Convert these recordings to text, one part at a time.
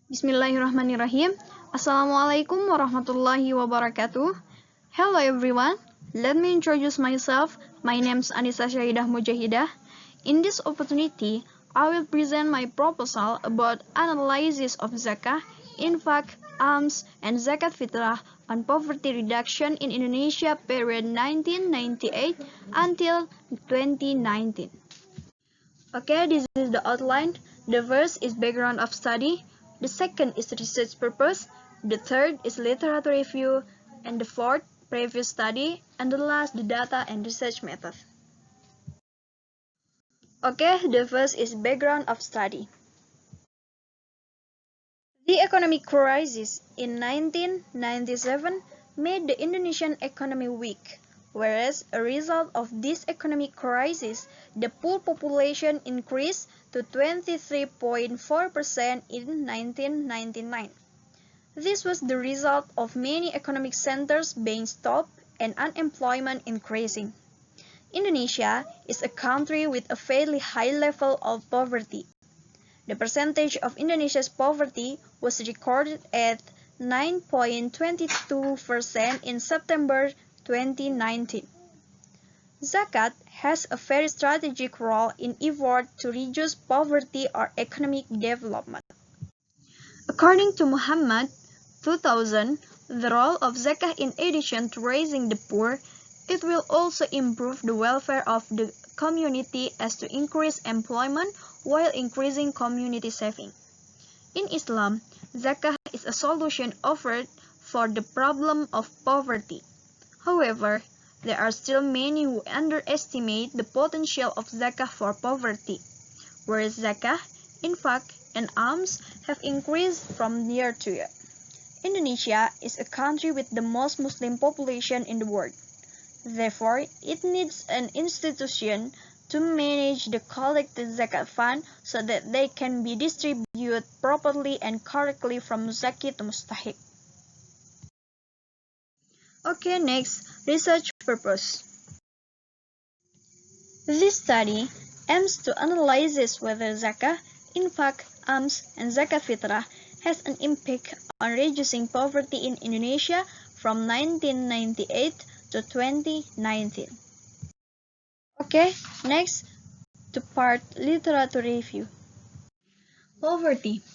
Bismillahirrahmanirrahim. Assalamualaikum warahmatullahi wabarakatuh. Hello everyone. Let me introduce myself. My name is Anissa Syahidah Mujahidah. In this opportunity, I will present my proposal about analysis of Zakat, Infak, Alms, and Zakat Fitrah on poverty reduction in Indonesia period 1998 until 2019. Okay, this is the outline. The first is background of study. The second is research purpose. The third is literature review. And the fourth, previous study. And the last, the data and research method. Okay, the first is background of study. The economic crisis in 1997 made the Indonesian economy weak. Whereas a result of this economic crisis, the poor population increased to 23.4% in 1999. This was the result of many economic centers being stopped and unemployment increasing. Indonesia is a country with a fairly high level of poverty. The percentage of Indonesia's poverty was recorded at 9.22% in September 2019. Zakat has a very strategic role in effort to reduce poverty or economic development. According to Muhammad 2000, the role of Zakat in addition to raising the poor, it will also improve the welfare of the community as to increase employment while increasing community saving. In Islam, Zakat is a solution offered for the problem of poverty. However, there are still many who underestimate the potential of Zakat for poverty, whereas Zakat, Infak, and Alms have increased from year to year. Indonesia is a country with the most Muslim population in the world. Therefore, it needs an institution to manage the collected Zakat fund so that they can be distributed properly and correctly from Zakit to Mustahik. Okay, next, research purpose. This study aims to analyze whether Zakat, Infak, Alms, and Zakat Fitrah has an impact on reducing poverty in Indonesia from 1998 to 2019. Okay, next to part literature review. Poverty.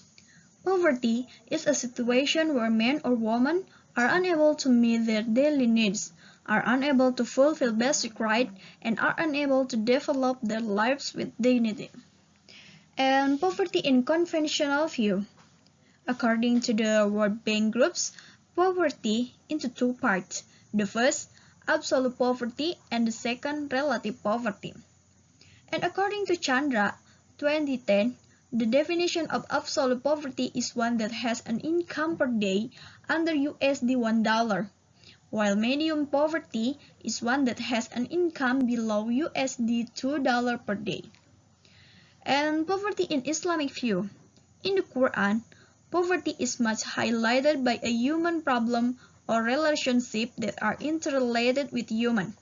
Poverty is a situation where men or women are unable to meet their daily needs, are unable to fulfill basic rights, and are unable to develop their lives with dignity. And poverty in conventional view. According to the World Bank groups, poverty into two parts. The first, absolute poverty, and the second, relative poverty. And according to Chandra, 2010, the definition of absolute poverty is one that has an income per day under USD $1, while medium poverty is one that has an income below USD $2 per day. And poverty in Islamic view. In the Quran, poverty is much highlighted by a human problem or relationship that are interrelated with human.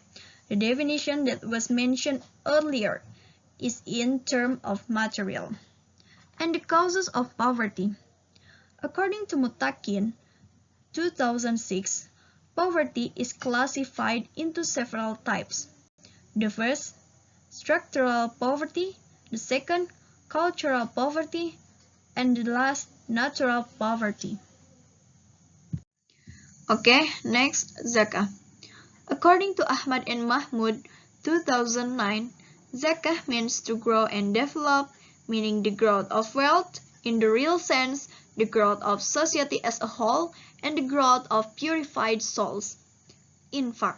The definition that was mentioned earlier is in terms of material. And the causes of poverty. According to Mutakin, 2006, poverty is classified into several types. The first, structural poverty. The second, cultural poverty. And the last, natural poverty. Okay, next, Zakat. According to Ahmad and Mahmoud, 2009, Zakat means to grow and develop, meaning the growth of wealth, in the real sense, the growth of society as a whole, and the growth of purified souls. Infak.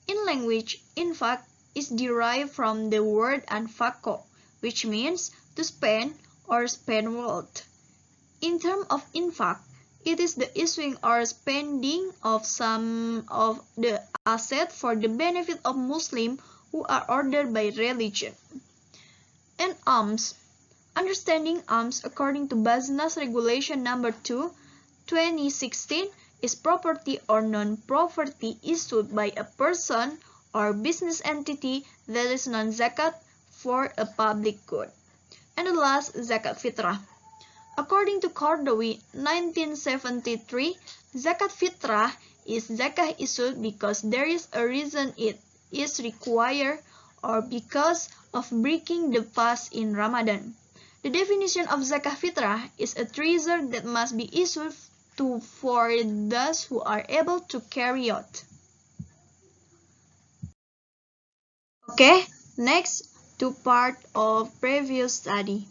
In language, infak is derived from the word anfako, which means to spend or spend wealth. In terms of infak, it is the issuing or spending of some of the asset for the benefit of Muslims who are ordered by religion. And alms. Understanding alms according to Basnas Regulation Number 2, 2016 is property or non-property issued by a person or business entity that is non-zakat for a public good. And the last, Zakat Fitrah. According to Cordowi, 1973, Zakat Fitrah is zakah issued because there is a reason it is required or because of breaking the fast in Ramadan. The definition of Zakat Fitrah is a treasure that must be issued for those who are able to carry out. Okay, next to part of previous study.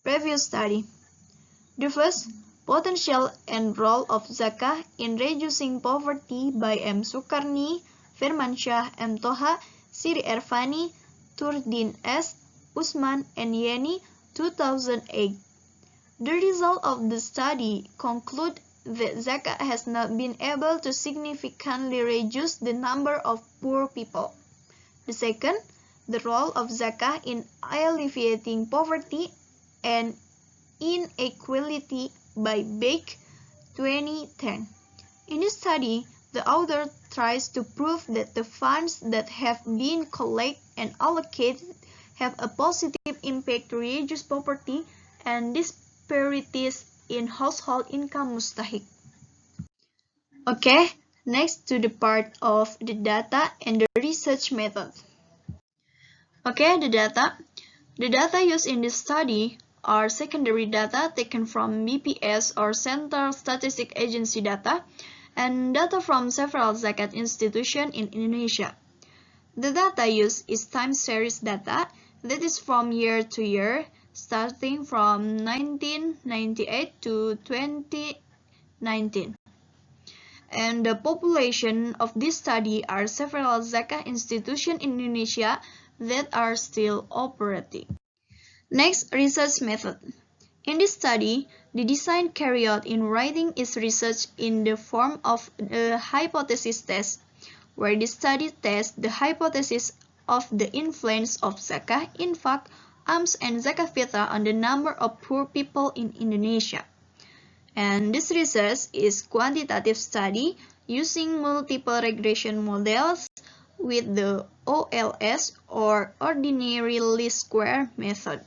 The first, potential and role of zakah in reducing poverty by M. Sukarni, Firmansyah M. Toha, Siri Ervani, Turdin S. Usman, and Yeni, 2008. The result of the study conclude that zakat has not been able to significantly reduce the number of poor people. The second, the role of zakah in alleviating poverty and inequality by Beck, 2010. In this study, the author tries to prove that the funds that have been collected and allocated have a positive impact to reduce poverty and disparities in household income mustahik. Okay, next to the part of the data and the research method. Okay, the data. The data used in this study are secondary data taken from BPS or Central Statistic Agency data and data from several zakat institutions in Indonesia. The data used is time series data that is from year to year, starting from 1998 to 2019. And the population of this study are several zakat institutions in Indonesia that are still operating. Next, research method. In this study, the design carried out in writing is research in the form of a hypothesis test, where the study tests the hypothesis of the influence of zakah, infak, alms, and zakat fitrah on the number of poor people in Indonesia. And this research is quantitative study using multiple regression models with the OLS or ordinary least square method.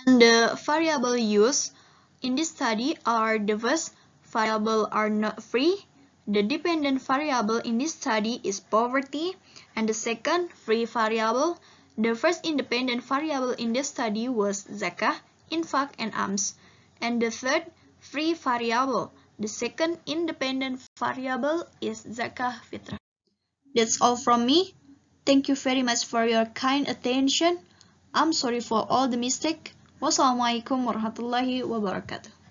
And the variable used in this study are the first variable are not free. The dependent variable in this study is poverty. And the second free variable, the first independent variable in this study was zakah, infak, and alms. And the third free variable, the second independent variable is zakah fitrah. That's all from me. Thank you very much for your kind attention. I'm sorry for all the mistake. Wassalamualaikum warahmatullahi wabarakatuh.